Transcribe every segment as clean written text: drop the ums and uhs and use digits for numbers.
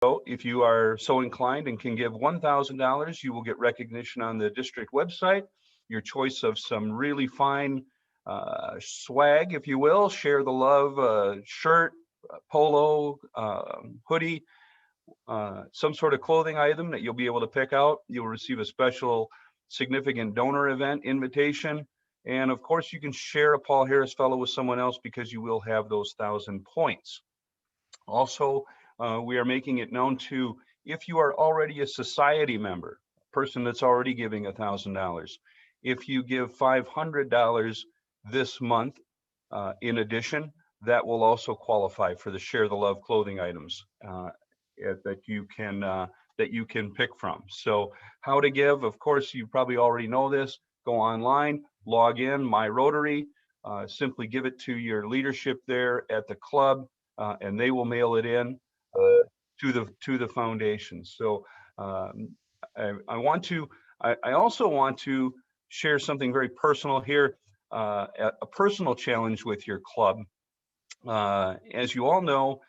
So if you are so inclined and can give $1,000, you will get recognition on the district website, your choice of some really fine swag, if you will, share the love shirt, polo, hoodie, some sort of clothing item that you'll be able to pick out. You'll receive a special significant donor event invitation. And of course, you can share a Paul Harris Fellow with someone else because you will have those 1,000 points. Also, we are making it known to, if you are already a society member, a person that's already giving $1,000, if you give $500 this month, in addition, that will also qualify for the Share the Love clothing items that you can pick from. So how to give, of course, you probably already know this. Go online, log in, My Rotary, simply give it to your leadership there at the club, and they will mail it in to the foundation. So I also want to share something very personal here, a personal challenge with your club. As you all know,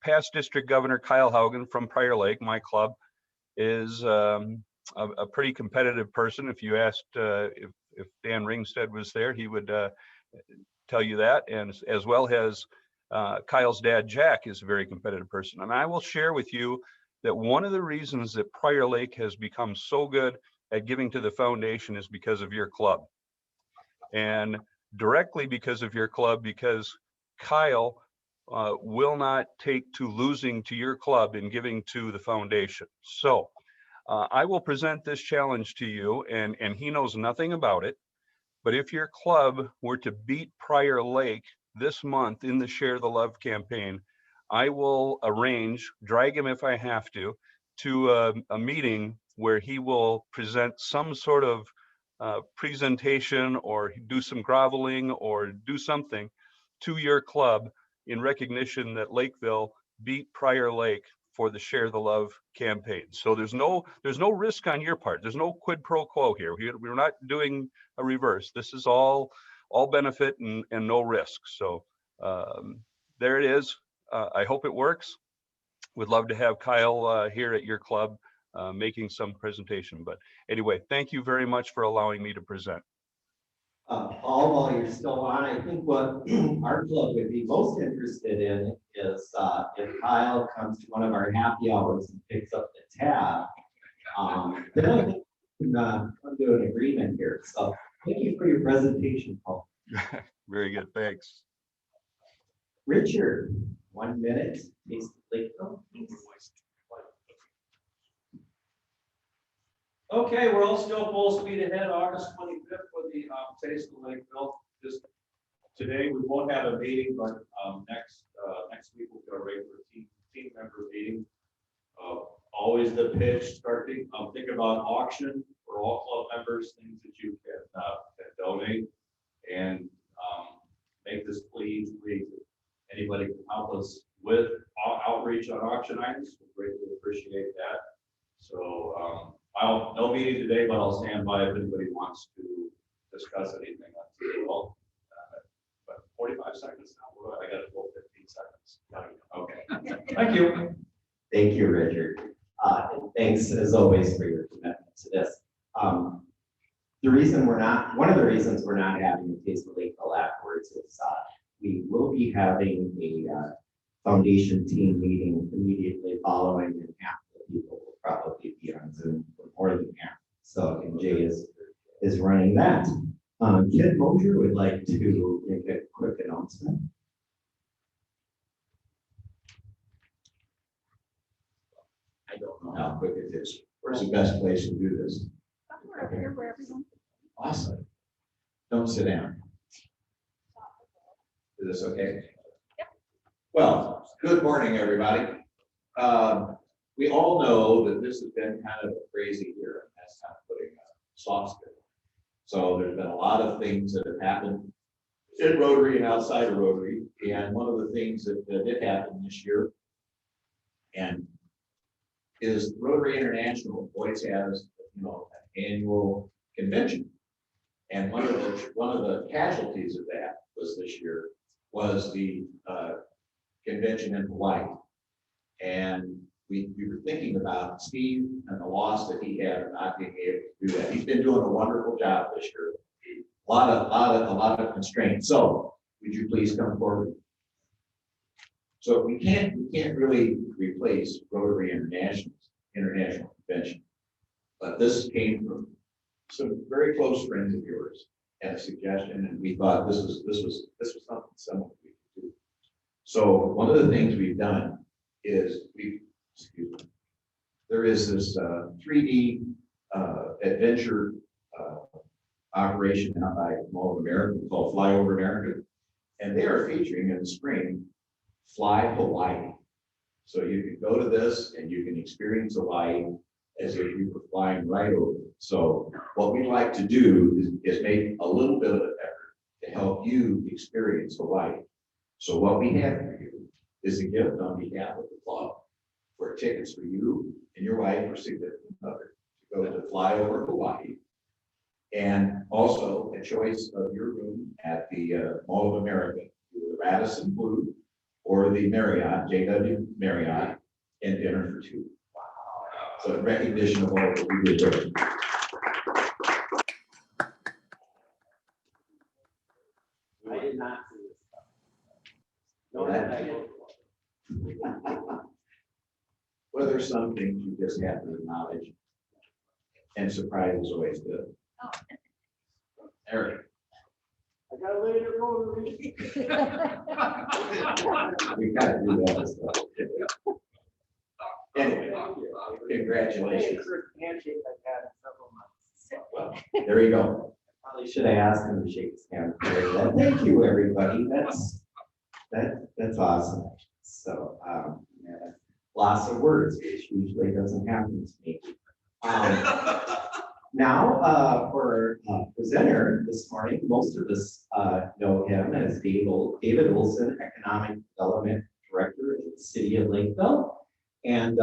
past District Governor Kyle Haugen from Prior Lake, my club, is a pretty competitive person. If you asked if Dan Ringstead was there, he would tell you that, and as well as Kyle's dad, Jack, is a very competitive person. And I will share with you that one of the reasons that Prior Lake has become so good at giving to the foundation is because of your club. And directly because of your club, because Kyle will not take to losing to your club in giving to the foundation. So I will present this challenge to you, and he knows nothing about it. But if your club were to beat Prior Lake this month in the Share the Love campaign, I will arrange, drag him if I have to a meeting where he will present some sort of presentation or do some groveling or do something to your club in recognition that Lakeville beat Prior Lake for the Share the Love campaign. So there's no risk on your part. There's no quid pro quo here. We're not doing a reverse. This is all benefit and no risk. So there it is. I hope it works. Would love to have Kyle here at your club making some presentation. But anyway, thank you very much for allowing me to present. Paul, while you're still on, I think what our club would be most interested in is if Kyle comes to one of our happy hours and picks up the tab, then I think we can come to an agreement here. So thank you for your presentation, Paul. Very good, thanks. Richard, 1 minute. Taste of Lakeville, please. Okay, we're all still full speed ahead, August 25th for the Taste of Lakeville. Just today, we won't have a meeting, but next week we'll get a regular team member meeting. Always the pitch, think about auction for all club members, things that you can donate, and make this please. Anybody can help us with outreach on auction items. We greatly appreciate that. So no meeting today, but I'll stand by if anybody wants to discuss anything on table. But 45 seconds now. I got a full 15 seconds. Okay. Thank you. Thank you, Richard. And thanks as always for your commitment to this. One of the reasons we're not having a Taste of Lakeville afterwards is we will be having a foundation team meeting immediately following, and half the people will probably be on Zoom for more than half. So, and Jay is running that. Ken Mosier would like to make a quick announcement. I don't know how quick it is. Where's the best place to do this? We're up here where everyone. Awesome. Don't sit down. Is this okay? Yep. Well, good morning, everybody. We all know that this has been kind of a crazy year, and that's kind of putting a soft spin. So there's been a lot of things that have happened in Rotary and outside of Rotary. And one of the things that did happen this year and is Rotary International always has, an annual convention. And one of the casualties of that was this year was the convention in Hawaii. And we were thinking about Steve and the loss that he had of not being able to do that. He's been doing a wonderful job this year. A lot of constraints. So would you please come forward? So we can't really replace Rotary International Convention. But this came from some very close friends of yours had a suggestion, and we thought this was something similar we could do. So one of the things we've done is there is this 3D adventure operation out by Mall of America called Fly Over America, and they are featuring in the spring Fly Hawaii. So you can go to this and you can experience Hawaii as if you were flying right over. So what we'd like to do is make a little bit of an effort to help you experience Hawaii. So what we have for you is a gift on behalf of the club for tickets for you and your wife or significant other to go to Fly Over Hawaii. And also a choice of your room at the Mall of America, the Radisson Blue or the Marriott, JW Marriott, and dinner for two. Wow. So in recognition of all that we did there. I did not see this stuff. No, well, there's some things you just have to acknowledge. And surprise is always good. Oh. Eric. I got a later go. We gotta do that stuff. Anyway, congratulations. Handshake I've had in several months. Well, there you go. Probably should have asked him to shake his hand. Thank you, everybody. That's awesome. So, yeah, lots of words, which usually doesn't happen to me. Now, for our presenter this morning, most of us know him as David Olson, Economic Development Director at the City of Lakeville. And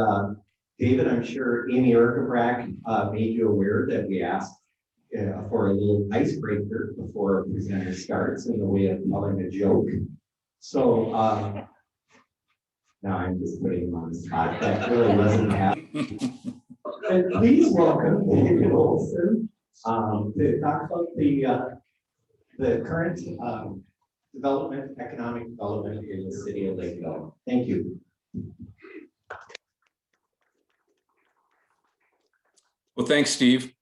David, I'm sure Amy Erkenbrack made you aware that we asked for a little icebreaker before our presenter starts in the way of telling a joke. So now I'm just putting him on the spot. That really wasn't happening. And please welcome David Olson to talk about the current economic development in the city of Lakeville. Thank you. Well, thanks, Steve.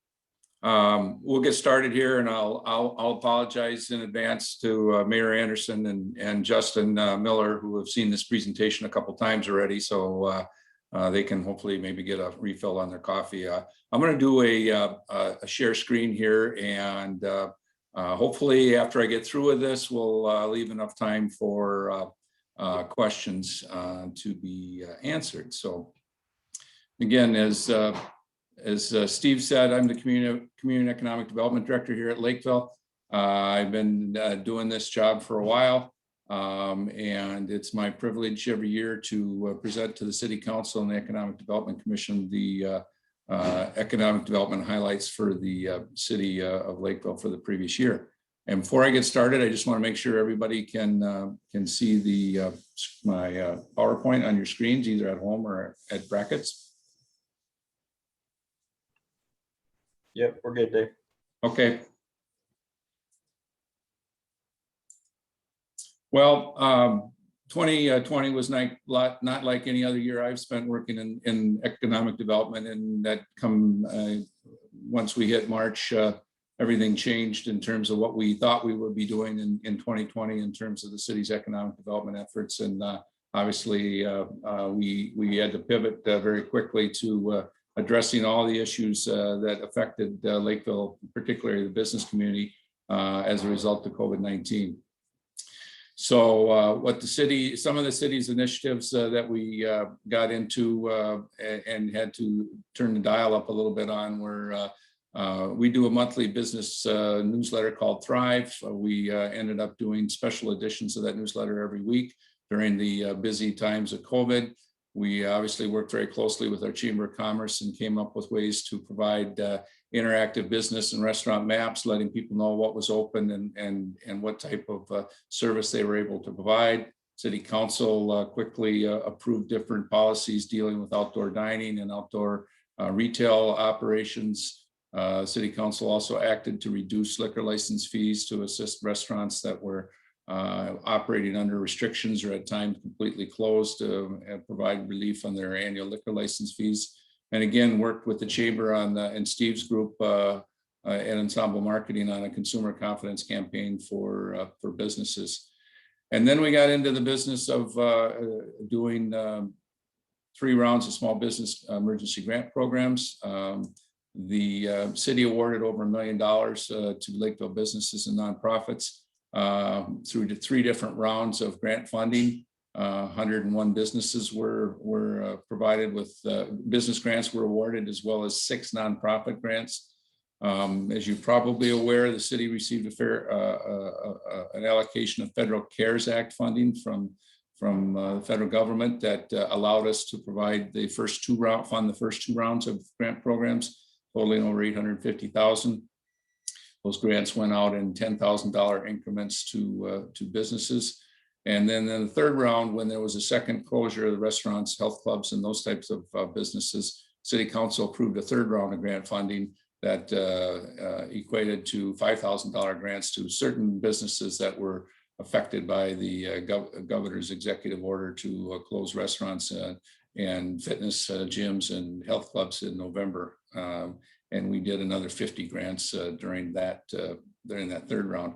We'll get started here, and I'll apologize in advance to Mayor Anderson and Justin Miller, who have seen this presentation a couple times already, so they can hopefully maybe get a refill on their coffee. I'm going to do a share screen here, and hopefully after I get through with this, we'll leave enough time for questions to be answered. So again, as Steve said, I'm the Community Economic Development Director here at Lakeville. I've been doing this job for a while, and it's my privilege every year to present to the City Council and the Economic Development Commission the economic development highlights for the City of Lakeville for the previous year. And before I get started, I just want to make sure everybody can see the my PowerPoint on your screens, either at home or at brackets. Yep, we're good, Dave. Okay. Well, 2020 was not like any other year I've spent working in economic development, and that once we hit March, everything changed in terms of what we thought we would be doing in 2020 in terms of the city's economic development efforts. And obviously, we had to pivot very quickly to addressing all the issues that affected Lakeville, particularly the business community, as a result of COVID-19. So some of the city's initiatives that we got into and had to turn the dial up a little bit on were, we do a monthly business newsletter called Thrive. We ended up doing special editions of that newsletter every week during the busy times of COVID. We obviously worked very closely with our Chamber of Commerce and came up with ways to provide interactive business and restaurant maps, letting people know what was open and what type of service they were able to provide. City Council quickly approved different policies dealing with outdoor dining and outdoor retail operations. City Council also acted to reduce liquor license fees to assist restaurants that were operating under restrictions or at times completely closed, and provide relief on their annual liquor license fees. And again, worked with the chamber on and Steve's group and Ensemble Marketing on a consumer confidence campaign for businesses. And then we got into the business of doing 3 rounds of small business emergency grant programs. The city awarded over $1 million to Lakeville businesses and nonprofits through 3 different rounds of grant funding. 101 businesses were provided with business grants were awarded, as well as 6 nonprofit grants. As you're probably aware, the city received an allocation of Federal CARES Act funding from the federal government that allowed us to provide the first 2 rounds of grant programs, totaling over $850,000. Those grants went out in $10,000 increments to businesses. And then in the 3rd round, when there was a second closure of the restaurants, health clubs, and those types of businesses, City Council approved a 3rd round of grant funding that equated to $5,000 grants to certain businesses that were affected by the governor's executive order to close restaurants and fitness gyms and health clubs in November. And we did another 50 grants during that 3rd round.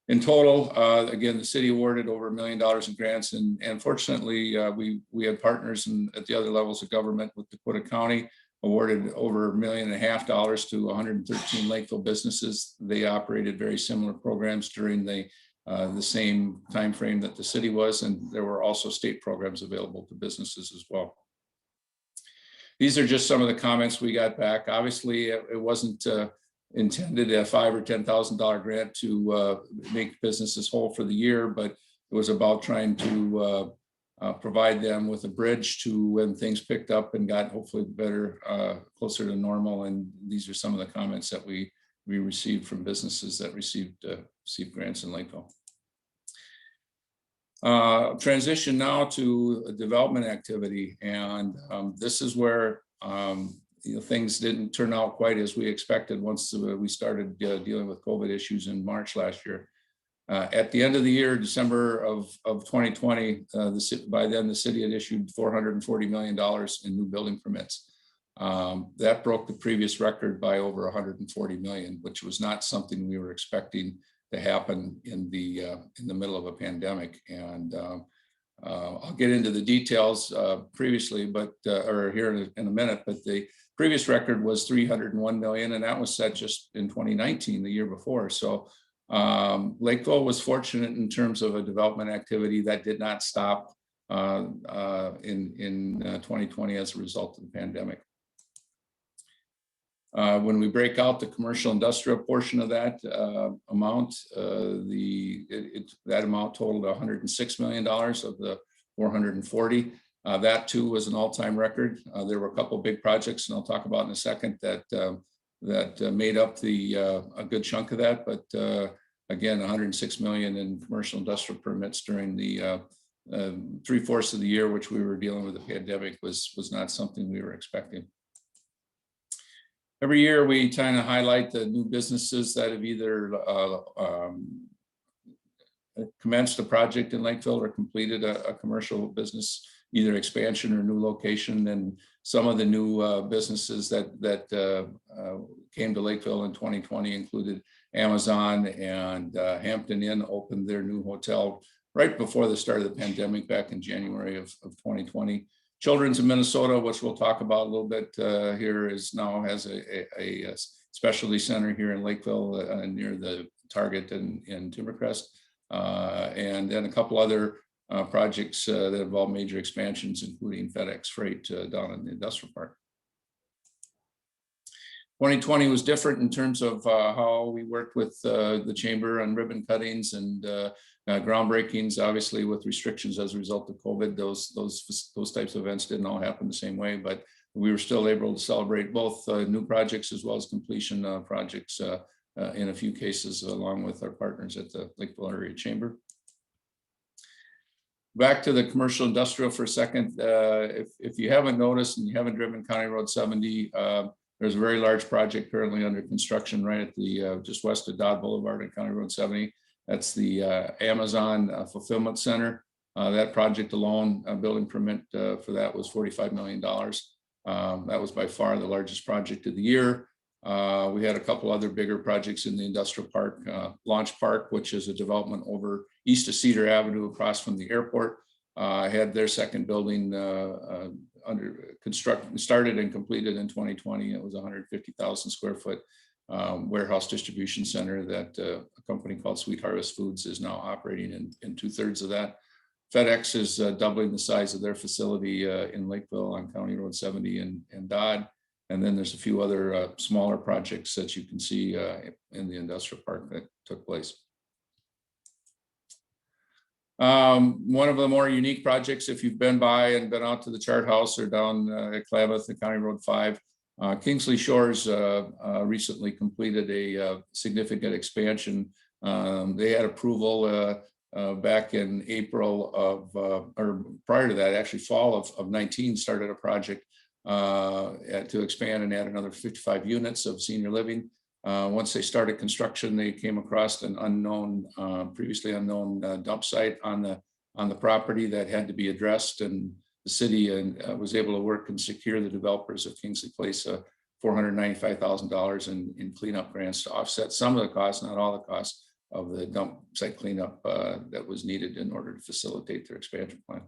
In total, again, the city awarded over $1 million in grants, and fortunately, we had partners at the other levels of government with Dakota County, awarded over $1.5 million to 113 Lakeville businesses. They operated very similar programs during the same time frame that the city was, and there were also state programs available to businesses as well. These are just some of the comments we got back. Obviously, it wasn't intended a $5,000 or $10,000 grant to make businesses whole for the year, but it was about trying to provide them with a bridge to when things picked up and got hopefully better, closer to normal. And these are some of the comments that we received from businesses that received grants in Lakeville. Transition now to a development activity, and this is where things didn't turn out quite as we expected once we started dealing with COVID issues in March last year. At the end of the year, December of 2020, by then the city had issued $440 million in new building permits. That broke the previous record by over $140 million, which was not something we were expecting to happen in the middle of a pandemic. And I'll get into the details previously, or here in a minute, but the previous record was $301 million, and that was set just in 2019, the year before. So Lakeville was fortunate in terms of a development activity that did not stop in 2020 as a result of the pandemic. When we break out the commercial industrial portion of that amount, that amount totaled $106 million of the 440. That too was an all-time record. There were a couple of big projects, and I'll talk about in a second, that made up a good chunk of that. But again, $106 million in commercial industrial permits during the 3/4 of the year, which we were dealing with the pandemic, was not something we were expecting. Every year we kind of highlight the new businesses that have either commenced a project in Lakeville or completed a commercial business, either expansion or new location. And some of the new businesses that came to Lakeville in 2020 included Amazon, and Hampton Inn opened their new hotel right before the start of the pandemic back in January of 2020. Children's in Minnesota, which we'll talk about a little bit here, now has a specialty center here in Lakeville near the Target in Timbercrest. And then a couple other projects that involve major expansions, including FedEx Freight down in the industrial park. 2020 was different in terms of how we worked with the chamber on ribbon cuttings and groundbreakings. Obviously, with restrictions as a result of COVID, those types of events didn't all happen the same way, but we were still able to celebrate both new projects as well as completion projects in a few cases, along with our partners at the Lakeville Area Chamber. Back to the commercial industrial for a second. If you haven't noticed and you haven't driven County Road 70, there's a very large project currently under construction right at the just west of Dodd Boulevard and County Road 70. That's the Amazon Fulfillment Center. That project alone, building permit for that was $45 million. That was by far the largest project of the year. We had a couple other bigger projects in the industrial park. Launch Park, which is a development over east of Cedar Avenue across from the airport, had their second building under construction, started and completed in 2020. It was 150,000 square foot warehouse distribution center that a company called Sweet Harvest Foods is now operating in 2/3 of that. FedEx is doubling the size of their facility in Lakeville on County Road 70 and Dodd. And then there's a few other smaller projects that you can see in the industrial park that took place. One of the more unique projects, if you've been by and been out to the Chart House or down at Klamath and County Road 5, Kingsley Shores recently completed a significant expansion. They had approval back in April of, or prior to that, actually fall of 19, started a project to expand and add another 55 units of senior living. Once they started construction, they came across an unknown, previously unknown dump site on the property that had to be addressed, and the city was able to work and secure the developers of Kingsley Place $495,000 in cleanup grants to offset some of the costs, not all the costs, of the dump site cleanup that was needed in order to facilitate their expansion plan.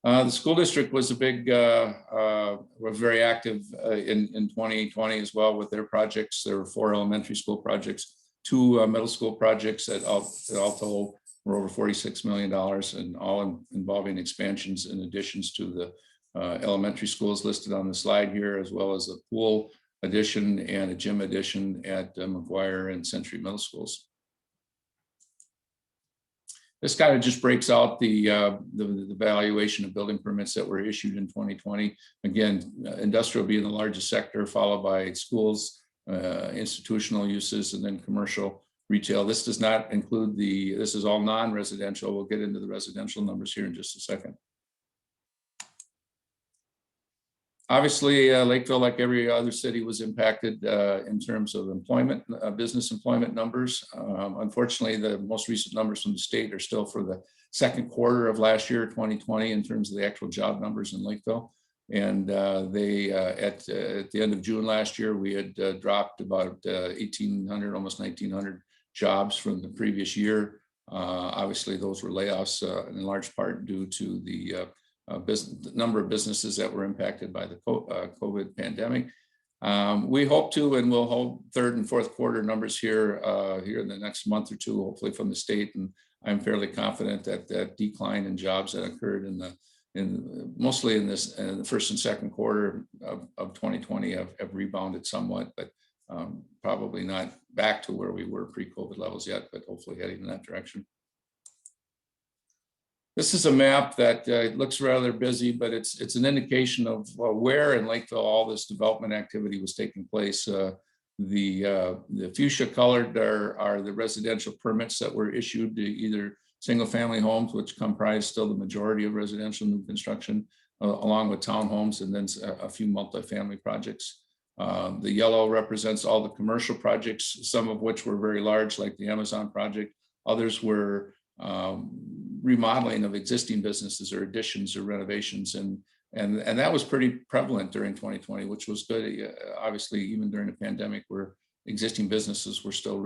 The school district was was very active in 2020 as well with their projects. There were 4 elementary school projects, 2 middle school projects that all told were over $46 million, and all involving expansions and additions to the elementary schools listed on the slide here, as well as a pool addition and a gym addition at McGuire and Century Middle Schools. This kind of just breaks out the valuation of building permits that were issued in 2020. Again, industrial being the largest sector, followed by schools, institutional uses, and then commercial retail. This does not include this is all non-residential. We'll get into the residential numbers here in just a second. Obviously, Lakeville, like every other city, was impacted in terms of employment, business employment numbers. Unfortunately, the most recent numbers from the state are still for the second quarter of last year, 2020, in terms of the actual job numbers in Lakeville. And at the end of June last year, we had dropped about 1,800, almost 1,900 jobs from the previous year. Obviously, those were layoffs in large part due to the number of businesses that were impacted by the COVID pandemic. We hope to, and we'll hold third and fourth quarter numbers here in the next month or two, hopefully from the state. And I'm fairly confident that that decline in jobs that occurred mostly in the first and second quarter of 2020 have rebounded somewhat, but probably not back to where we were pre-COVID levels yet, but hopefully heading in that direction. This is a map that looks rather busy, but it's an indication of where in Lakeville all this development activity was taking place. The fuchsia colored are the residential permits that were issued to either single family homes, which comprise still the majority of residential new construction, along with townhomes, and then a few multifamily projects. The yellow represents all the commercial projects, some of which were very large, like the Amazon project. Others were remodeling of existing businesses or additions or renovations, and that was pretty prevalent during 2020, which was good. Obviously, even during the pandemic, where existing businesses were still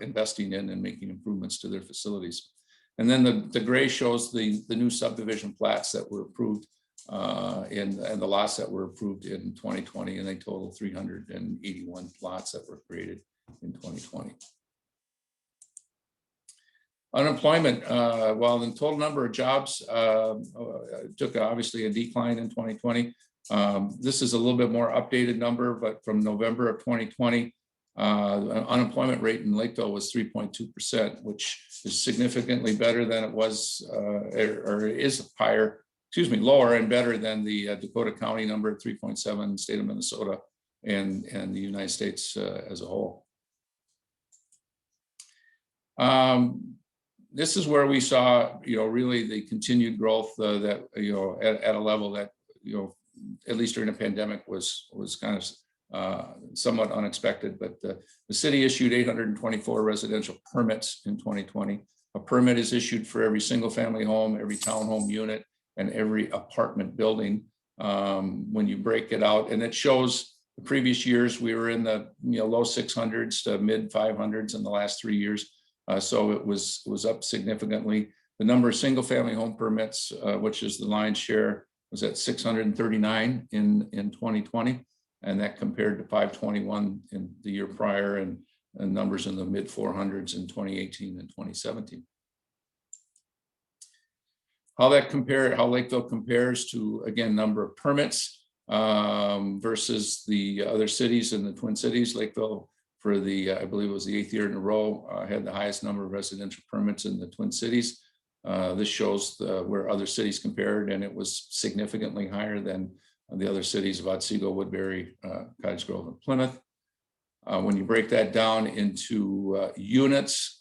investing in and making improvements to their facilities. And then the gray shows the new subdivision plats that were approved and the lots that were approved in 2020, and they total 381 lots that were created in 2020. Unemployment, while the total number of jobs took obviously a decline in 2020. This is a little bit more updated number, but from November of 2020, unemployment rate in Lakeville was 3.2%, which is significantly better than it was, or is lower and better than the Dakota County number of 3.7, state of Minnesota, and the United States as a whole. this is where we saw, really the continued growth that, at a level that, at least during the pandemic was kind of somewhat unexpected. But the city issued 824 residential permits in 2020. A permit is issued for every single family home, every townhome unit, and every apartment building. When you break it out, and it shows the previous years, we were in the low 600s to mid 500s in the last 3 years. So it was up significantly. The number of single family home permits, which is the lion's share, was at 639 in 2020. And that compared to 521 in the year prior, and numbers in the mid 400s in 2018 and 2017. How Lakeville compares to, again, number of permits versus the other cities in the Twin Cities. Lakeville, for the, I believe it was the 8th year in a row, had the highest number of residential permits in the Twin Cities. This shows where other cities compared, and it was significantly higher than the other cities of Otsego, Woodbury, Cottage Grove, and Plymouth. When you break that down into units,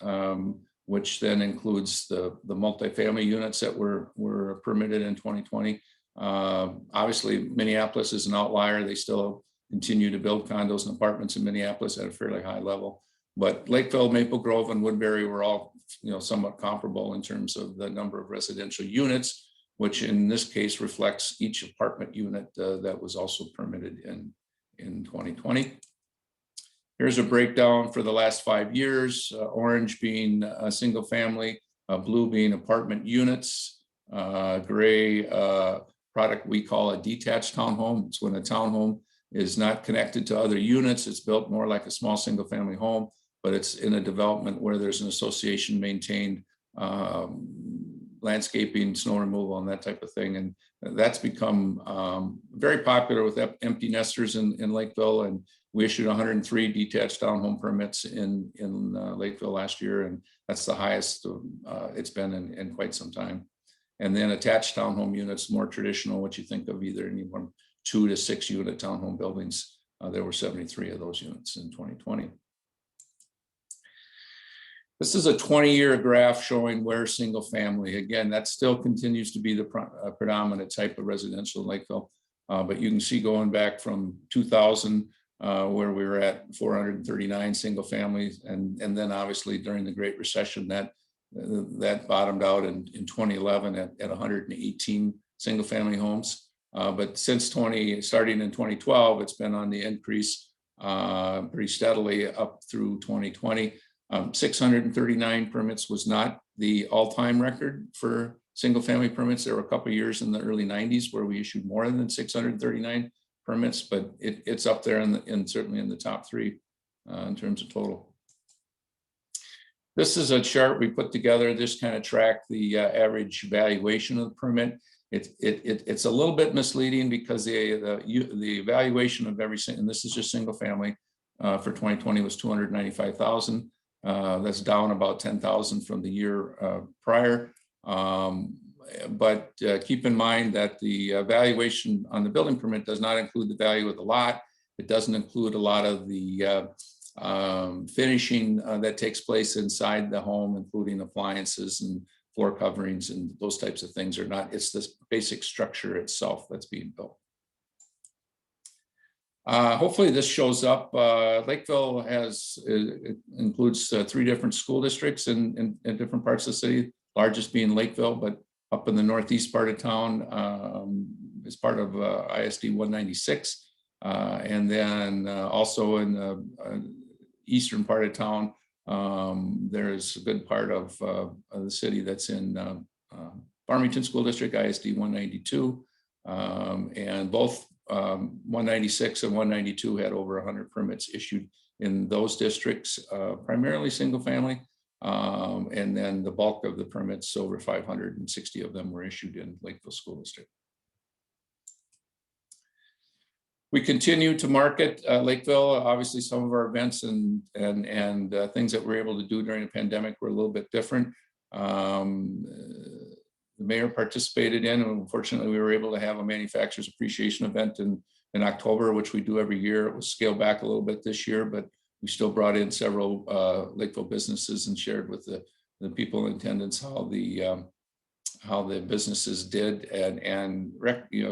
which then includes the multifamily units that were permitted in 2020. Obviously, Minneapolis is an outlier. They still continue to build condos and apartments in Minneapolis at a fairly high level. But Lakeville, Maple Grove, and Woodbury were all somewhat comparable in terms of the number of residential units, which in this case reflects each apartment unit that was also permitted in 2020. Here's a breakdown for the last 5 years, orange being a single family, blue being apartment units, gray product we call a detached townhome. It's when a townhome is not connected to other units. It's built more like a small single family home, but it's in a development where there's an association maintained landscaping, snow removal, and that type of thing. And that's become very popular with empty nesters in Lakeville. And we issued 103 detached townhome permits in Lakeville last year, and that's the highest it's been in quite some time. And then attached townhome units, more traditional, what you think of either anyone 2 to 6 unit townhome buildings. There were 73 of those units in 2020. This is a 20-year graph showing where single family, again, that still continues to be the predominant type of residential in Lakeville. But you can see going back from 2000, where we were at 439 single families. And then obviously during the Great Recession, that bottomed out in 2011 at 118 single family homes. But since starting in 2012, it's been on the increase pretty steadily up through 2020. 639 permits was not the all-time record for single family permits. There were a couple of years in the early 90s where we issued more than 639 permits, but it's up there and certainly in the top 3 in terms of total. This is a chart we put together. This kind of track the average valuation of the permit. It's a little bit misleading because the valuation of every single, and this is just single family for 2020 was $295,000. That's down about $10,000 from the year prior. But keep in mind that the valuation on the building permit does not include the value of the lot. It doesn't include a lot of the finishing that takes place inside the home, including appliances and floor coverings and those types of things are not. It's this basic structure itself that's being built. Hopefully this shows up. Lakeville includes 3 different school districts in different parts of the city, largest being Lakeville, but up in the northeast part of town is part of ISD 196. And then also in the eastern part of town, there's a good part of the city that's in Farmington School District, ISD 192. And both 196 and 192 had over 100 permits issued in those districts, primarily single family. And then the bulk of the permits, over 560 of them were issued in Lakeville School District. We continue to market Lakeville. Obviously, some of our events and things that we're able to do during the pandemic were a little bit different. The mayor participated in, and unfortunately, we were able to have a manufacturers appreciation event in October, which we do every year. It was scaled back a little bit this year, but we still brought in several Lakeville businesses and shared with people in attendance how the businesses did, and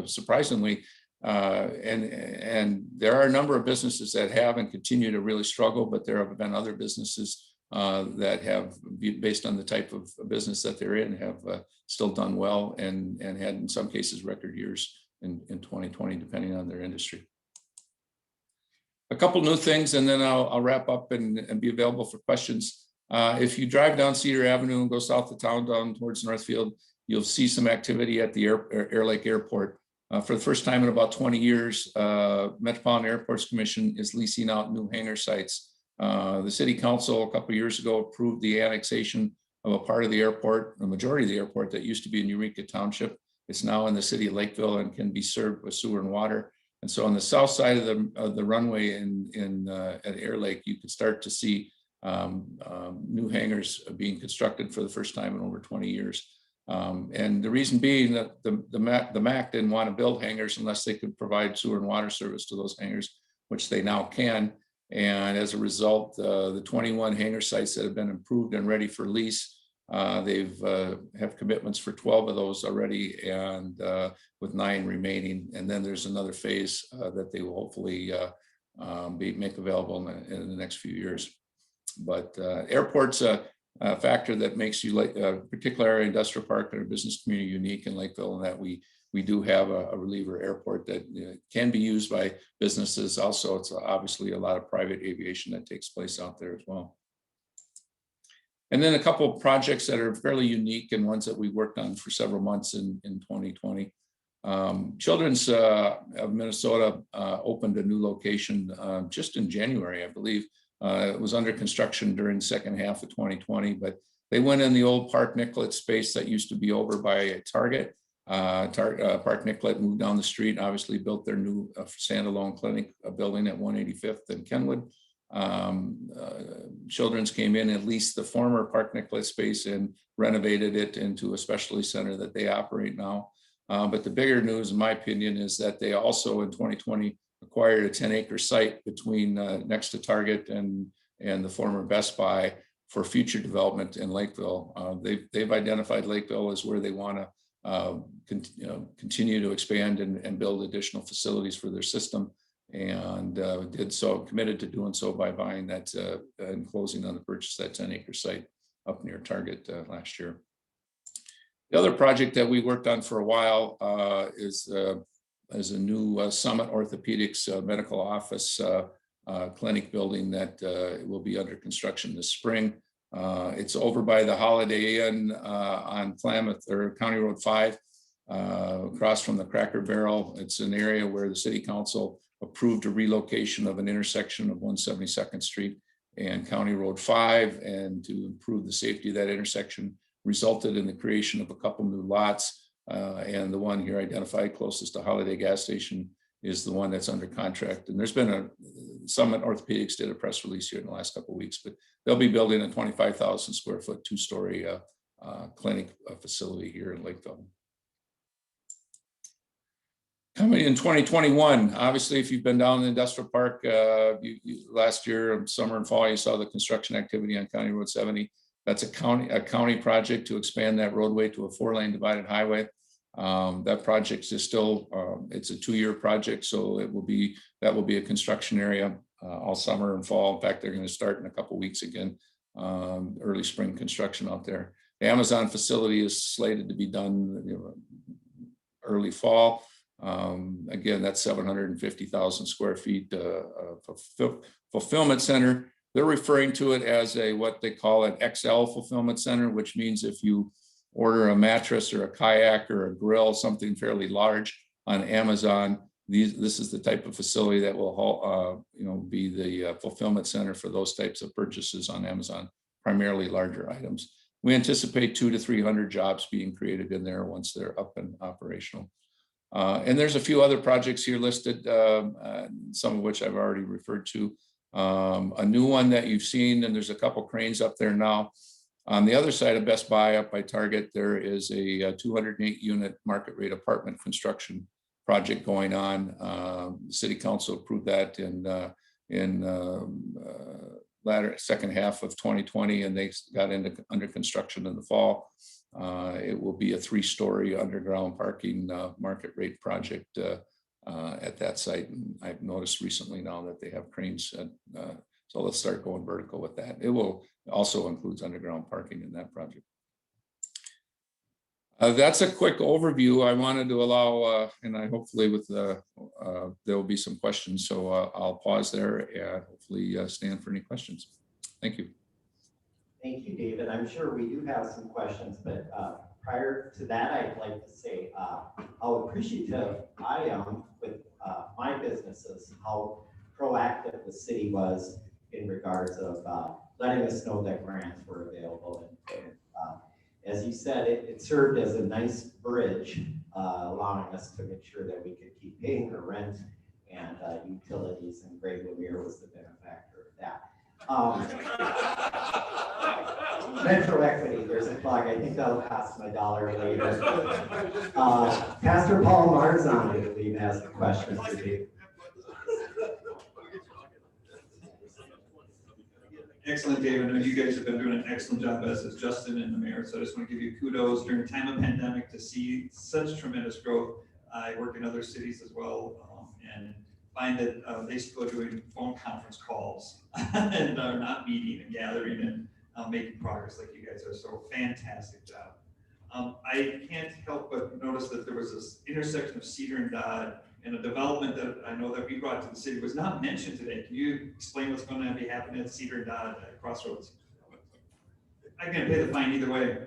surprisingly, and there are a number of businesses that have and continue to really struggle, but there have been other businesses that have, based on the type of business that they're in, have still done well and had in some cases record years in 2020, depending on their industry. A couple new things, and then I'll wrap up and be available for questions. If you drive down Cedar Avenue and go south of town down towards Northfield, you'll see some activity at the Air Lake Airport. For the first time in about 20 years, Metropolitan Airports Commission is leasing out new hangar sites. The city council a couple of years ago approved the annexation of a part of the airport, the majority of the airport that used to be in Eureka Township. It's now in the city of Lakeville and can be served with sewer and water. And so on the south side of the runway at Air Lake, you can start to see new hangars being constructed for the first time in over 20 years. And the reason being that the MAC didn't want to build hangars unless they could provide sewer and water service to those hangars, which they now can. And as a result, the 21 hangar sites that have been approved and ready for lease, they've have commitments for 12 of those already, and with 9 remaining. And then there's another phase that they will hopefully make available in the next few years. But airport's a factor that makes you like a particular area industrial park and a business community unique in Lakeville, and that we do have a reliever airport that can be used by businesses. Also, it's obviously a lot of private aviation that takes place out there as well. And then a couple of projects that are fairly unique and ones that we worked on for several months in 2020. Children's of Minnesota opened a new location just in January, I believe. It was under construction during the second half of 2020, but they went in the old Park Nicollet space that used to be over by Target. Park Nicollet moved down the street and obviously built their new standalone clinic building at 185th and Kenwood. Children's came in and leased the former Park Nicollet space and renovated it into a specialty center that they operate now. But the bigger news, in my opinion, is that they also in 2020 acquired a 10-acre site between next to Target and the former Best Buy for future development in Lakeville. They've identified Lakeville as where they want to continue to expand and build additional facilities for their system, and did so, committed to doing so by buying that and closing on the purchase of that 10-acre site up near Target last year. The other project that we worked on for a while is a new Summit Orthopedics medical office clinic building that will be under construction this spring. It's over by the Holiday Inn on Klamath or County Road 5, across from the Cracker Barrel. It's an area where the city council approved a relocation of an intersection of 172nd Street and County Road 5, and to improve the safety of that intersection resulted in the creation of a couple new lots. And the one here identified closest to Holiday gas station is the one that's under contract. And there's been Summit Orthopedics did a press release here in the last couple of weeks, but they'll be building a 25,000 square foot, 2-story clinic facility here in Lakeville. Coming in 2021, obviously, if you've been down in the industrial park last year, summer and fall, you saw the construction activity on County Road 70. That's a county project to expand that roadway to a 4-lane divided highway. That project is still, it's a 2-year project, so that will be a construction area all summer and fall. In fact, they're going to start in a couple of weeks again, early spring construction out there. The Amazon facility is slated to be done early fall. Again, that's 750,000 square feet fulfillment center. They're referring to it as what they call an XL fulfillment center, which means if you order a mattress or a kayak or a grill, something fairly large on Amazon, this is the type of facility that will be the fulfillment center for those types of purchases on Amazon, primarily larger items. We anticipate 200 to 300 jobs being created in there once they're up and operational. And there's a few other projects here listed, some of which I've already referred to. A new one that you've seen, and there's a couple cranes up there now. On the other side of Best Buy up by Target, there is a 208 unit market rate apartment construction project going on. The city council approved that in second half of 2020, and they got under construction in the fall. It will be a 3-story underground parking market rate project at that site. And I've noticed recently now that they have cranes, so let's start going vertical with that. It will also includes underground parking in that project. That's a quick overview. I wanted to allow, and I hopefully with there will be some questions. So I'll pause there and hopefully stand for any questions. Thank you. Thank you, David. I'm sure we do have some questions, but prior to that, I'd like to say how appreciative I am with my businesses, how proactive the city was in regards of letting us know that grants were available. And as you said, it served as a nice bridge, allowing us to make sure that we could keep paying our rent and utilities, and Greg Lemire was the benefactor of that. Metro Equity, there's a plug. I think that'll cost him $1 later. Pastor Paul Marzon, I believe, has the question for you. Excellent, David. I know you guys have been doing an excellent job, as Justin and the mayor. So I just want to give you kudos during time of pandemic to see such tremendous growth. I work in other cities as well, and find that they still are doing phone conference calls and are not meeting and gathering and making progress like you guys are. So fantastic job. I can't help but notice that there was this intersection of Cedar and Dodd, and a development that I know that we brought to the city was not mentioned today. Can you explain what's going to be happening at Cedar and Dodd Crossroads? I can pay the fine either way.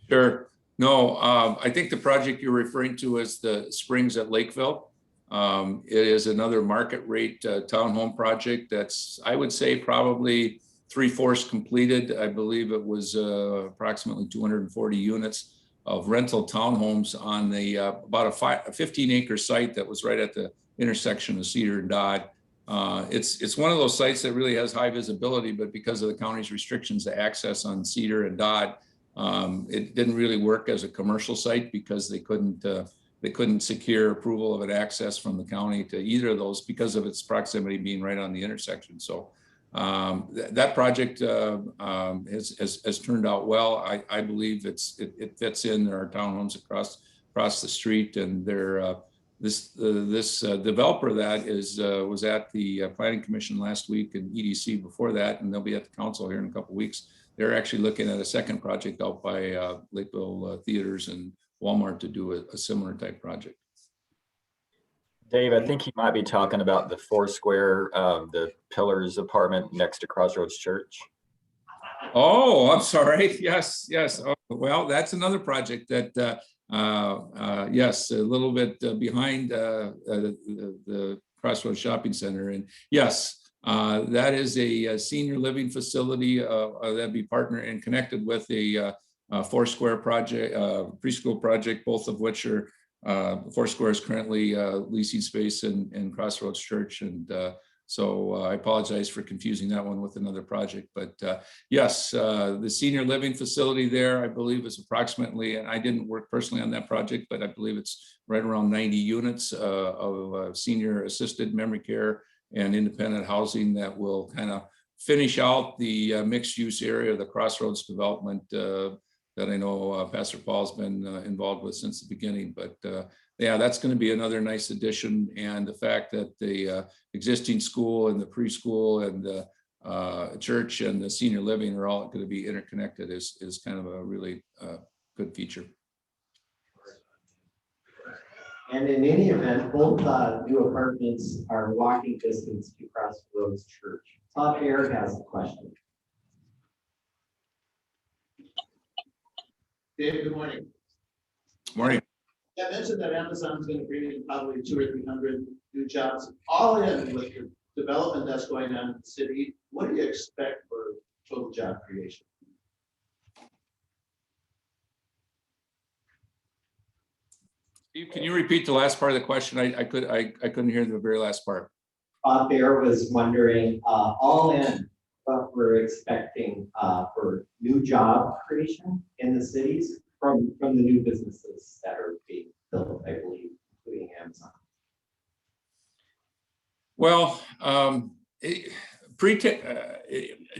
Sure. No, I think the project you're referring to is the Springs at Lakeville. It is another market rate townhome project that's, I would say, probably 3/4 completed. I believe it was approximately 240 units of rental townhomes on the about a 15-acre site that was right at the intersection of Cedar and Dodd. It's one of those sites that really has high visibility, but because of the county's restrictions to access on Cedar and Dodd, it didn't really work as a commercial site because they couldn't secure approval of an access from the county to either of those because of its proximity being right on the intersection. So that project has turned out well. I believe it fits in. There are townhomes across the street, and this developer that was at the Planning Commission last week and EDC before that, and they'll be at the council here in a couple of weeks. They're actually looking at a second project out by Lakeville Theaters and Walmart to do a similar type project. Dave, I think you might be talking about the Foursquare, the Pillars apartment next to Crossroads Church. Oh, I'm sorry. Yes. Oh, well, that's another project that, yes, a little bit behind the Crossroads Shopping Center. And yes, that is a senior living facility that'd be partnered and connected with a Foursquare project, preschool project, both of which are Foursquare is currently leasing space in Crossroads Church, and so I apologize for confusing that one with another project. But yes, the senior living facility there, I believe, is approximately, and I didn't work personally on that project, but I believe it's right around 90 units of senior assisted memory care and independent housing that will kind of finish out the mixed use area of the Crossroads development that I know Pastor Paul's been involved with since the beginning. But yeah, that's going to be another nice addition. And the fact that the existing school and the preschool and the church and the senior living are all going to be interconnected is kind of a really good feature. And in any event, both new apartments are walking distance to Crossroads Church. Todd Air has a question. Dave, good morning. Morning. I mentioned that Amazon's going to bring in probably 200 or 300 new jobs. All in with the development that's going on in the city, what do you expect for total job creation? Steve, can you repeat the last part of the question? I couldn't hear the very last part. Todd Bear was wondering, all in, what we're expecting for new job creation in the cities from the new businesses that are being built, I believe, including Amazon. Well,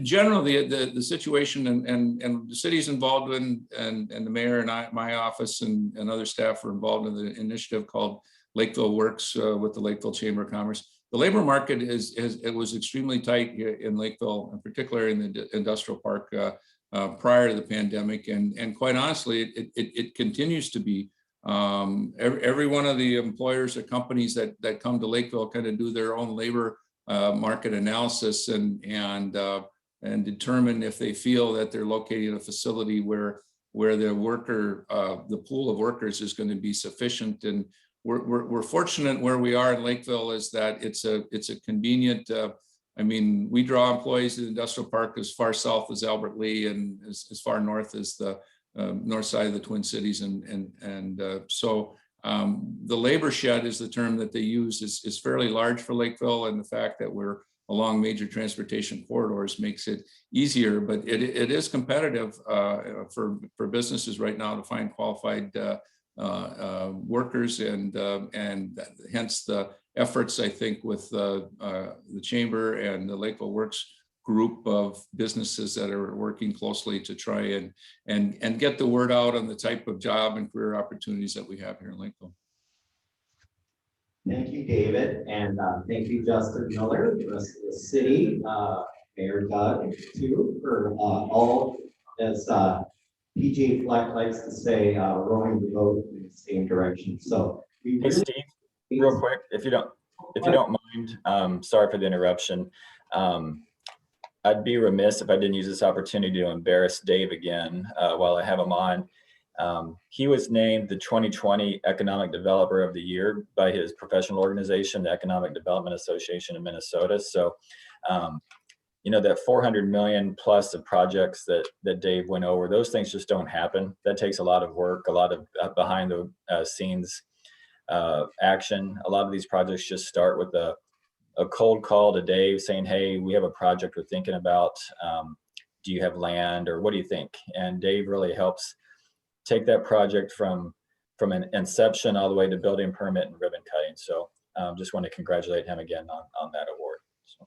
generally, the situation and the city's involved in, and the mayor and my office and other staff are involved in the initiative called Lakeville Works with the Lakeville Chamber of Commerce. The labor market it was extremely tight in Lakeville, in particular in the industrial park prior to the pandemic, and quite honestly, it continues to be. Every one of the employers or companies that come to Lakeville kind of do their own labor market analysis and determine if they feel that they're located in a facility where the pool of workers is going to be sufficient. And we're fortunate where we are in Lakeville is that it's a convenient. I mean, we draw employees to the industrial park as far south as Albert Lee and as far north as the north side of the Twin Cities, so the labor shed is the term that they use is fairly large for Lakeville, and the fact that we're along major transportation corridors makes it easier, but it is competitive for businesses right now to find qualified workers, and hence the efforts, I think, with the chamber and the Lakeville Works group of businesses that are working closely to try and get the word out on the type of job and career opportunities that we have here in Lakeville. Thank you, David, and thank you, Justin Miller, the rest of the city, Mayor Doug, too, for all, as PJ Fleck likes to say, rowing the boat in the same direction. So, hey, Steve, real quick, if you don't mind, sorry for the interruption. I'd be remiss if I didn't use this opportunity to embarrass Dave again while I have him on. He was named the 2020 Economic Developer of the Year by his professional organization, the Economic Development Association of Minnesota. So, you know, that 400 million plus of projects that Dave went over, those things just don't happen. That takes a lot of work, a lot of behind the scenes action. A lot of these projects just start with a cold call to Dave saying, hey, we have a project we're thinking about. Do you have land, or what do you think? And Dave really helps take that project from an inception all the way to building permit and ribbon cutting. So just want to congratulate him again on that award. So.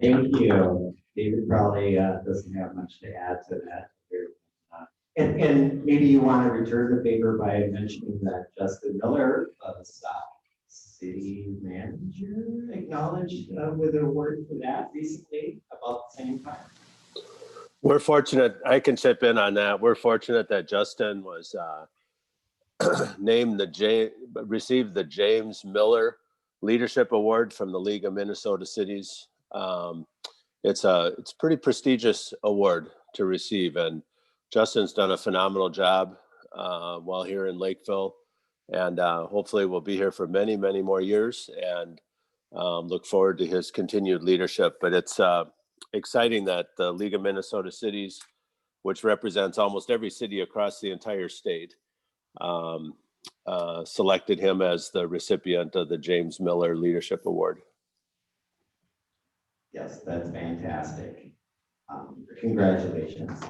Thank you. David probably doesn't have much to add to that. And maybe you want to return the favor by mentioning that Justin Miller, city manager, acknowledged with an award for that recently about the same time. We're fortunate, I can chip in on that. We're fortunate that Justin was received the James Miller Leadership Award from the League of Minnesota Cities. It's a pretty prestigious award to receive, and Justin's done a phenomenal job while here in Lakeville, and hopefully we'll be here for many, many more years, and look forward to his continued leadership. But it's exciting that the League of Minnesota Cities, which represents almost every city across the entire state, selected him as the recipient of the James Miller Leadership Award. Yes, that's fantastic. Congratulations.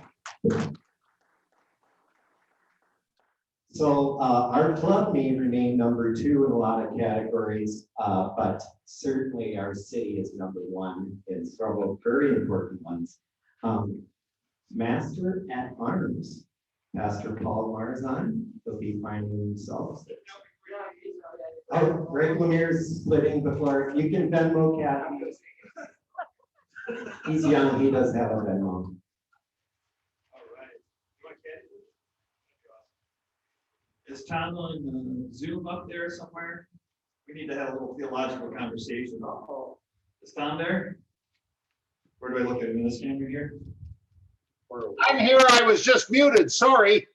So our club may remain number 2 in a lot of categories, but certainly our city is number 1 in several very important ones. Master at Arms, Pastor Paul Marzon, will be finding themselves. Oh, Greg Lemire's splitting the floor. You can Venmo Kathy. He's young, he does have a Venmo. Is Tom on Zoom up there somewhere? We need to have a little theological conversation. Is Tom there? Where do I look at him in this camera here? I'm here. I was just muted. Sorry.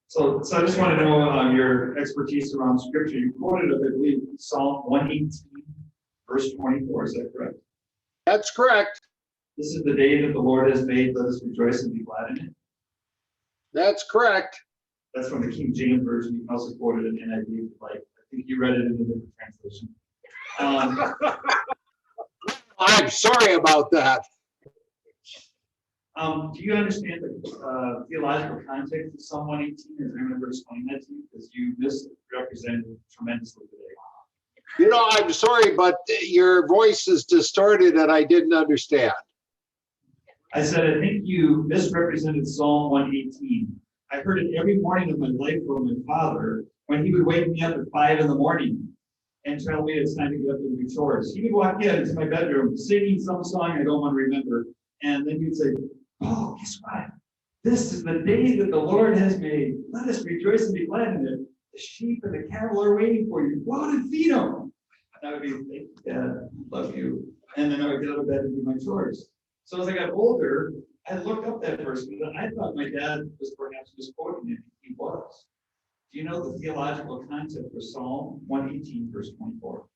So I just want to know your expertise around scripture. You quoted, I believe, Psalm 118, verse 24. Is that correct? That's correct. This is the day that the Lord has made. Let us rejoice and be glad in it. That's correct. That's from the King James Version. You can also quote it in NIV. Like, I think you read it in a different translation. I'm sorry about that. Do you understand the theological context of Psalm 118? Is there anyone ever explain that to you? Because you misrepresented tremendously today. You know, I'm sorry, but your voice is distorted and I didn't understand. I said, I think you misrepresented Psalm 118. I heard it every morning of my life from my father when he would wake me up at 5 in the morning and tell me it's time to get up and do chores. He would walk into my bedroom singing some song I don't want to remember. And then he'd say, oh, guess what? This is the day that the Lord has made. Let us rejoice and be glad in it. The sheep and the cattle are waiting for you. Go out and feed them. And I would be, thank you, Dad, love you. And then I would get out of bed and do my chores. So as I got older, I looked up that verse and I thought my dad was perhaps misquoting it. He was. Do you know the theological concept for Psalm 118, verse 24?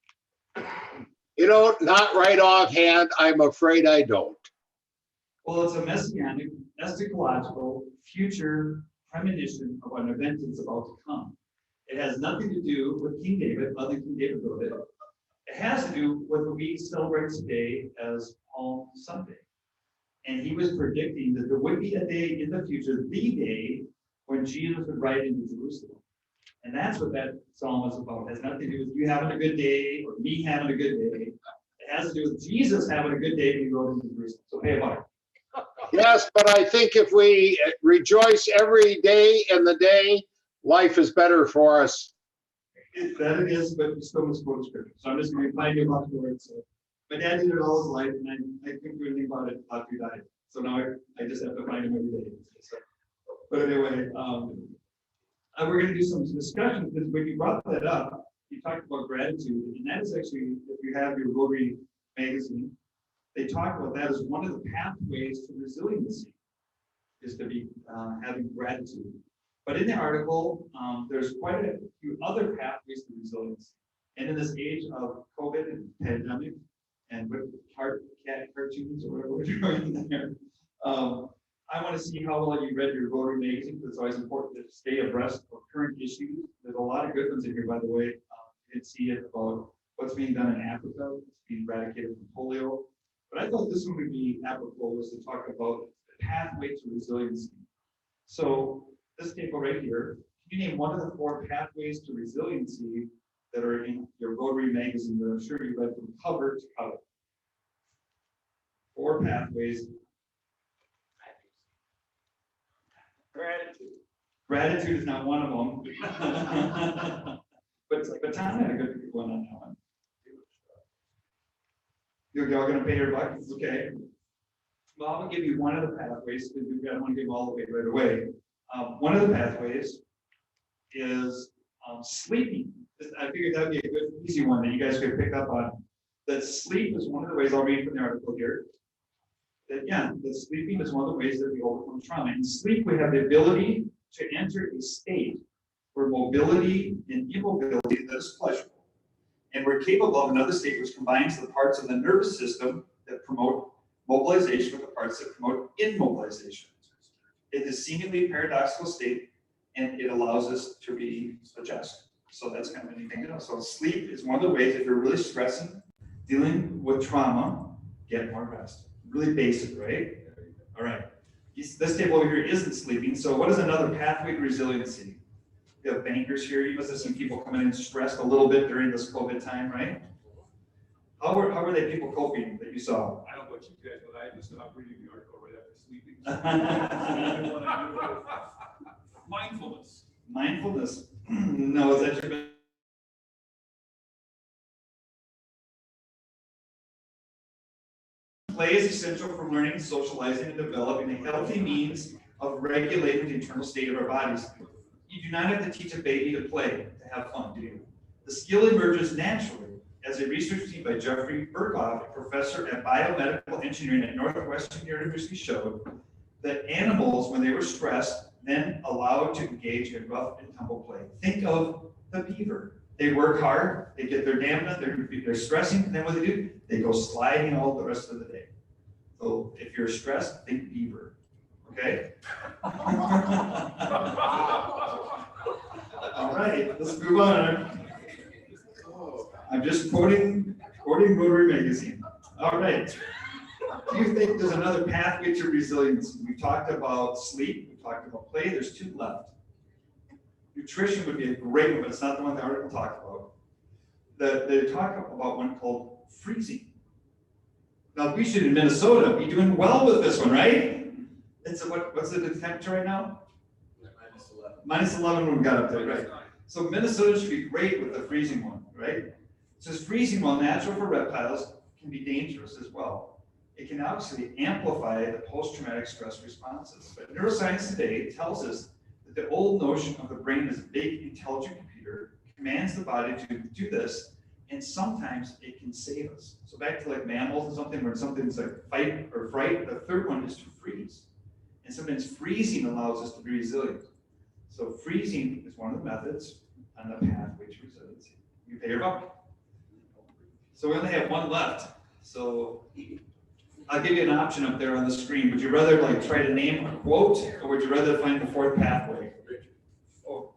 You know, not right offhand. I'm afraid I don't. Well, it's a messianic, eschatological, future premonition of an event that's about to come. It has nothing to do with King David, other than King David wrote it. It has to do with what we celebrate today as Palm Sunday. And he was predicting that there would be a day in the future, the day when Jesus would ride into Jerusalem. And that's what that psalm is about. It has nothing to do with you having a good day or me having a good day. It has to do with Jesus having a good day when he rode into Jerusalem. So pay about it. Yes, but I think if we rejoice every day in the day, life is better for us. That it is, but you still misquote scripture. So I'm just going to remind you about the word. So my dad did it all his life, and I couldn't do anything about it after he died. So now I just have to find him every day. So, but anyway, we're going to do some discussion because when you brought that up, you talked about gratitude, and that is actually, if you have your Rotary magazine, they talk about that as one of the pathways to resiliency, is to be having gratitude. But in the article, there's quite a few other pathways to resiliency. And in this age of COVID and pandemic, and with cat cartoons or whatever we're doing there, I want to see how well you read your Rotary magazine, because it's always important to stay abreast of current issues. There's a lot of good ones in here, by the way. You can see it about what's being done in Africa, what's being eradicated from polio. But I thought this one would be applicable, was to talk about the pathway to resiliency. So this table right here, can you name one of the 4 pathways to resiliency that are in your Rotary magazine that I'm sure you read from cover to cover? 4 pathways. Gratitude. Gratitude is not one of them. but Tom had a good one on that one. You're all going to pay your bucks? Okay. Well, I'm going to give you one of the pathways, because I don't want to give all the way right away. One of the pathways is sleeping. I figured that would be a good, easy one that you guys could pick up on. That sleep is one of the ways, I'll read from the article here. That sleeping is one of the ways that we overcome trauma. In sleep, we have the ability to enter a state where mobility and immobility that is pleasurable. And we're capable of another state which combines the parts of the nervous system that promote mobilization with the parts that promote immobilization. It is seemingly a paradoxical state, and it allows us to readjust. So that's kind of anything else. So sleep is one of the ways, if you're really stressing, dealing with trauma, get more rest. Really basic, right? All right. This table over here isn't sleeping. So what is another pathway to resiliency? We have bankers here. You must have seen people coming in stressed a little bit during this COVID time, right? How were they people coping that you saw? I don't know what you guys, but I just stopped reading the article right after sleeping. Mindfulness. Mindfulness. No, is that your play is essential for learning, socializing, and developing a healthy means of regulating the internal state of our bodies. You do not have to teach a baby to play, to have fun, do you? The skill emerges naturally, as a research team by Jeffrey Berghoff, a professor at biomedical engineering at Northwestern University, showed that animals, when they were stressed, then allowed to engage in rough and tumble play. Think of the beaver. They work hard, they get their damage, they're stressing, and then what do? They go sliding all the rest of the day. So if you're stressed, think beaver, okay? All right, let's move on. I'm just quoting Rotary magazine. All right. Do you think there's another pathway to resilience? We talked about sleep, we talked about play, there's 2 left. Nutrition would be a great one, but it's not the one the article talked about. they talk about one called freezing. Now, we should in Minnesota be doing well with this one, right? It's what's the temperature right now? -11 when we got up there, right? So Minnesota should be great with the freezing one, right? It says freezing, while natural for reptiles, can be dangerous as well. It can actually amplify the post-traumatic stress responses. But neuroscience today tells us that the old notion of the brain as a big, intelligent computer commands the body to do this, and sometimes it can save us. So back to like mammals or something, where something's like fight or fright, the third one is to freeze. And sometimes freezing allows us to be resilient. So freezing is one of the methods on the pathway to resiliency. You pay your buck. So we only have one left. So I'll give you an option up there on the screen. Would you rather like try to name a quote, or would you rather find the fourth pathway? Oh.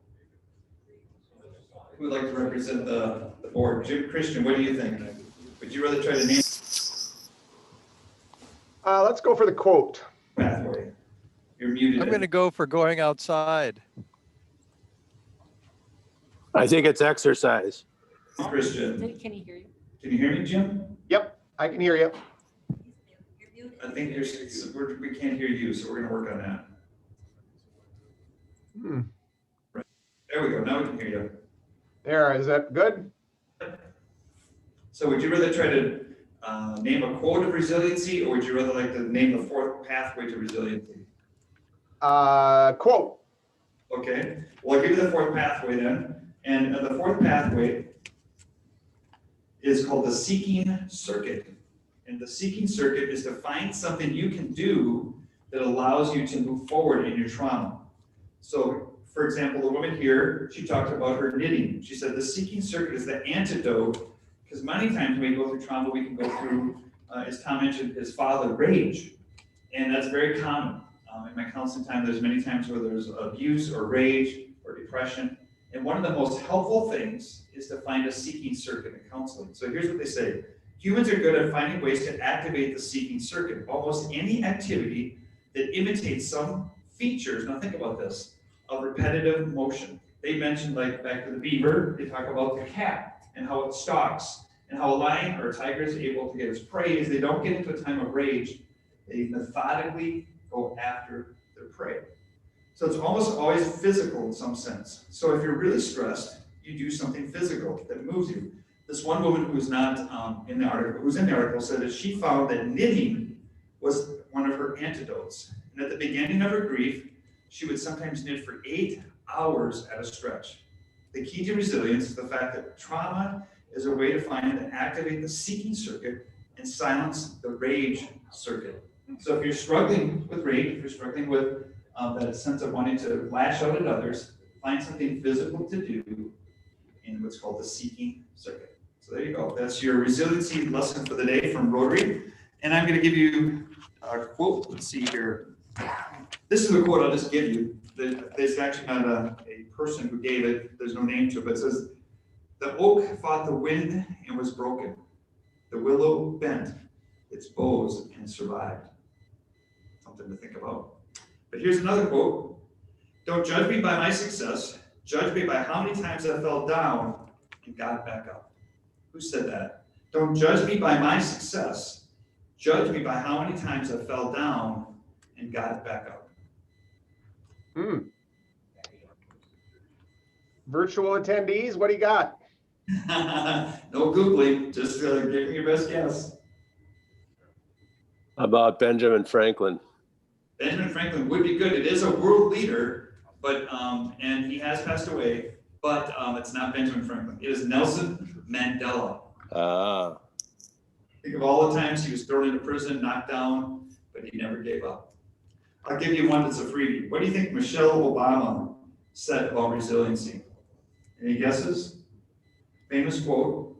Who would like to represent the board? Jim, Christian, what do you think? Would you rather try to name Let's go for the quote. pathway? You're muted. I'm going to go for going outside. I think it's exercise. Christian, Can he hear you? can you hear me, Jim? Yep, I can hear you. I think we can't hear you, so we're gonna work on that. There we go, now we can hear you. There, is that good? So would you rather try to name a quote of resiliency, or would you rather like to name the fourth pathway to resiliency? Quote. Okay, well, I'll give you the fourth pathway then. And the fourth pathway is called the seeking circuit. And the seeking circuit is to find something you can do that allows you to move forward in your trauma. So, for example, the woman here, she talked about her knitting. She said the seeking circuit is the antidote, because many times when we go through trauma, we can go through, as Tom mentioned, his father, rage. And that's very common. In my counseling time, there's many times where there's abuse or rage or depression. And one of the most helpful things is to find a seeking circuit in counseling. So here's what they say. Humans are good at finding ways to activate the seeking circuit. Almost any activity that imitates some features, now think about this, of repetitive motion. They mentioned, like back to the beaver, they talk about the cat and how it stalks, and how a lion or a tiger is able to get its prey is they don't get into a time of rage. They methodically go after their prey. So it's almost always physical in some sense. So if you're really stressed, you do something physical that moves you. This one woman who's not in the article, said that she found that knitting was one of her antidotes. And at the beginning of her grief, she would sometimes knit for 8 hours at a stretch. The key to resilience is the fact that trauma is a way to find and activate the seeking circuit and silence the rage circuit. So if you're struggling with rage, if you're struggling with that sense of wanting to lash out at others, find something physical to do in what's called the seeking circuit. So there you go. That's your resiliency lesson for the day from Rotary. And I'm going to give you a quote. Let's see here. This is a quote I'll just give you. There's actually not a person who gave it. There's no name to it, but it says, "The oak fought the wind and was broken. The willow bent its boughs and survived." Something to think about. But here's another quote. "Don't judge me by my success. Judge me by how many times I fell down and got back up." Who said that? Don't judge me by my success. Judge me by how many times I fell down and got back up. Virtual attendees, what do you got? No Googling, just give me your best guess. About Benjamin Franklin. Benjamin Franklin would be good. It is a world leader, but and he has passed away, but it's not Benjamin Franklin. It is Nelson Mandela. Ah. Think of all the times he was thrown into prison, knocked down, but he never gave up. I'll give you one that's a freebie. What do you think Michelle Obama said about resiliency? Any guesses? Famous quote,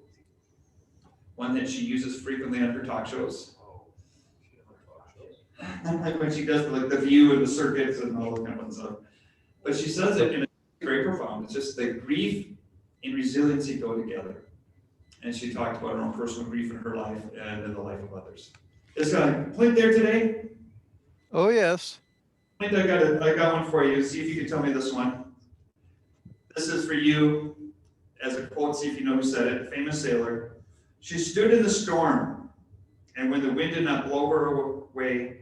one that she uses frequently on her talk shows. Like when she does like the View and the circuits and all that kind of stuff. But she says it in a very profound. It's just that grief and resiliency go together. And she talked about her own personal grief in her life and in the life of others. Is Clint there today? Oh, yes. Clint, I got one for you. See if you can tell me this one. This is for you as a quote, see if you know who said it, famous sailor. She stood in the storm, and when the wind did not blow her away,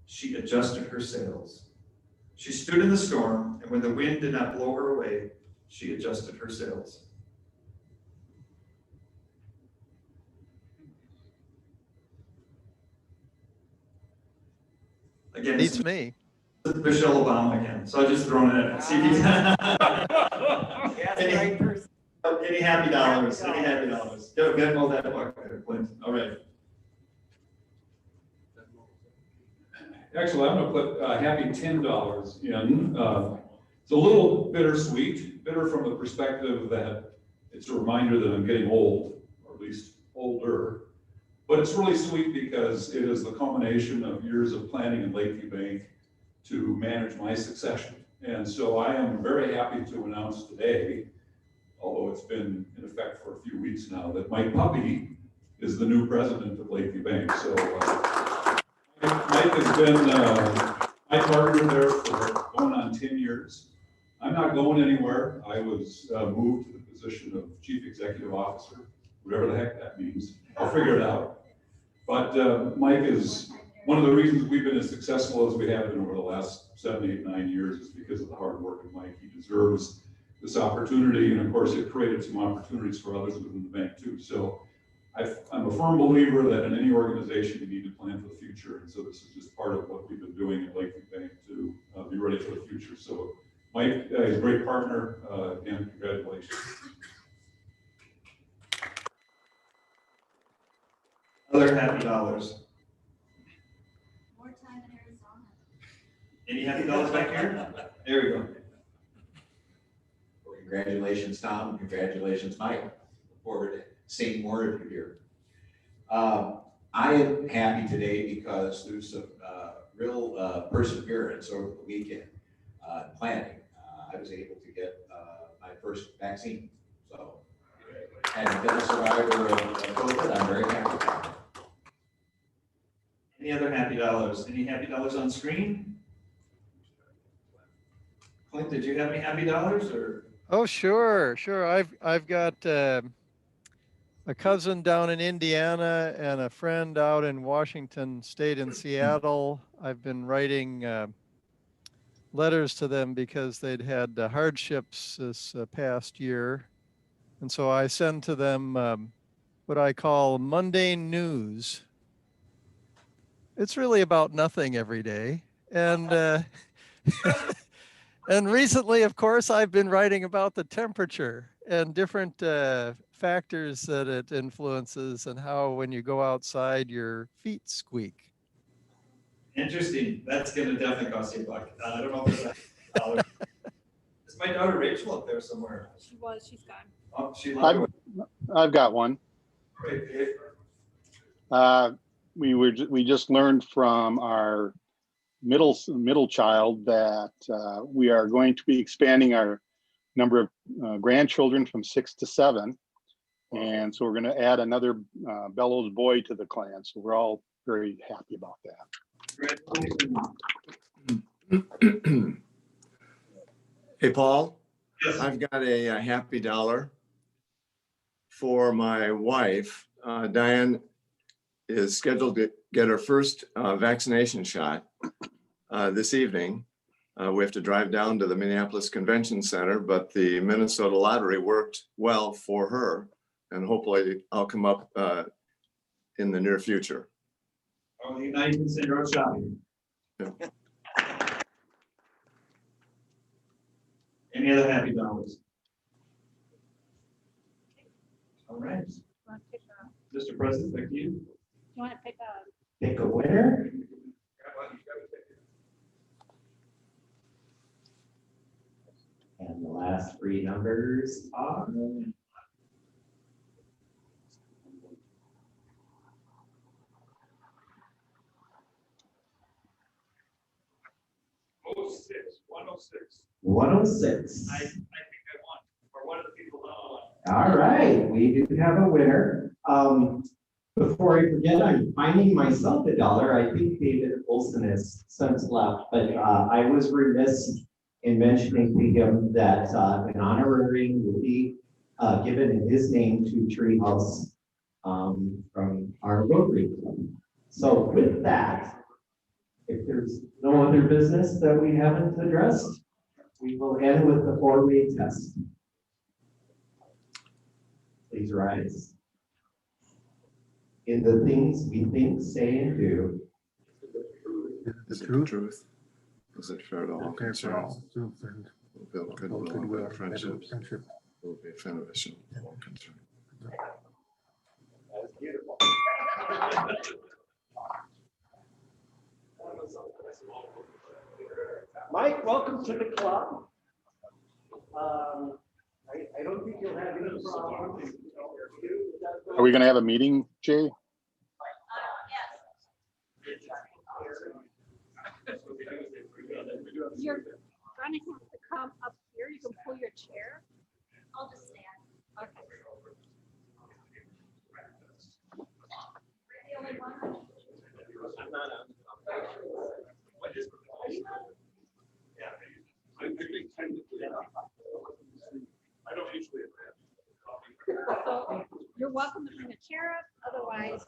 she adjusted her sails. She stood in the storm, and when the wind did not blow her away, she adjusted her sails. Again, Beats me. Michelle Obama again, so I just thrown it at, see if you. Any happy dollars, any happy dollars. Go Venmo that buck there, Clint, all right. Actually, I'm gonna put happy $10 in. It's a little bittersweet, bitter from the perspective that it's a reminder that I'm getting old, or at least older. But it's really sweet because it is the culmination of years of planning in Lakeview Bank to manage my succession. And so I am very happy to announce today, although it's been in effect for a few weeks now, that Mike Puppy is the new president of Lakeview Bank. So Mike has been my partner there for going on 10 years. I'm not going anywhere. I was moved to the position of Chief Executive Officer, whatever the heck that means. I'll figure it out. But Mike is one of the reasons we've been as successful as we have been over the last 7, 8, 9 years is because of the hard work of Mike. He deserves this opportunity, and of course, it created some opportunities for others within the bank too. So I'm a firm believer that in any organization, you need to plan for the future. And so this is just part of what we've been doing at Lakeview Bank to be ready for the future. So Mike is a great partner, and congratulations. Other happy dollars. More time in Arizona. Any happy dollars back here? There we go. Well, congratulations, Tom. Congratulations, Mike. Look forward to seeing more of you here. I am happy today because there's some real perseverance over the weekend planning. I was able to get my first vaccine. So, and been a survivor of COVID, I'm very happy. Any other happy dollars? Any happy dollars on screen? Clint, did you have any happy dollars or? Oh, sure. I've got a cousin down in Indiana and a friend out in Washington State in Seattle. I've been writing letters to them because they'd had hardships this past year. And so I send to them what I call mundane news. It's really about nothing every day. And and recently, of course, I've been writing about the temperature and different factors that it influences and how when you go outside, your feet squeak. Interesting. That's going to definitely cost you a buck. I don't know if there's $1. Is my daughter Rachel up there somewhere? She's gone. Oh, she left. I've got one. Right, Dave. We just learned from our middle child that we are going to be expanding our number of grandchildren from 6 to 7. And so we're going to add another Bellows boy to the clan. So we're all very happy about that. Hey, Paul, Yes. I've got a happy dollar for my wife. Diane is scheduled to get her first vaccination shot this evening. We have to drive down to the Minneapolis Convention Center, but the Minnesota lottery worked well for her, and hopefully I'll come up in the near future. Oh, now you can send her out shopping. Yeah. Any other happy dollars? All right, Mr. President, thank you. You want to pick a? Pick a winner. And the last 3 numbers are. Oh, 106. 106. I think I won, or one of the people that won. All right, we do have a winner. Before I forget, I'm finding myself $1. I think David Olson has since left, but I was remiss in mentioning to him that an honorarium will be given in his name to Treehouse from our Rotary Club. So with that, if there's no other business that we haven't addressed, we will end with the four-way test. Please rise. In the things we think, say, and do. Is it the truth? Is it fair to all concerned? Will build goodwill and better friendships. Will be beneficial to all concerned. That's beautiful. Mike, welcome to the club. I don't think you'll have any problems. Are we gonna have a meeting, Jay? You're gonna have to come up here. You can pull your chair. I'll just stand. Okay. The only one. I don't usually. So you're welcome to bring a chair up. Otherwise,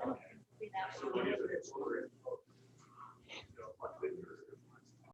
I don't think we have to.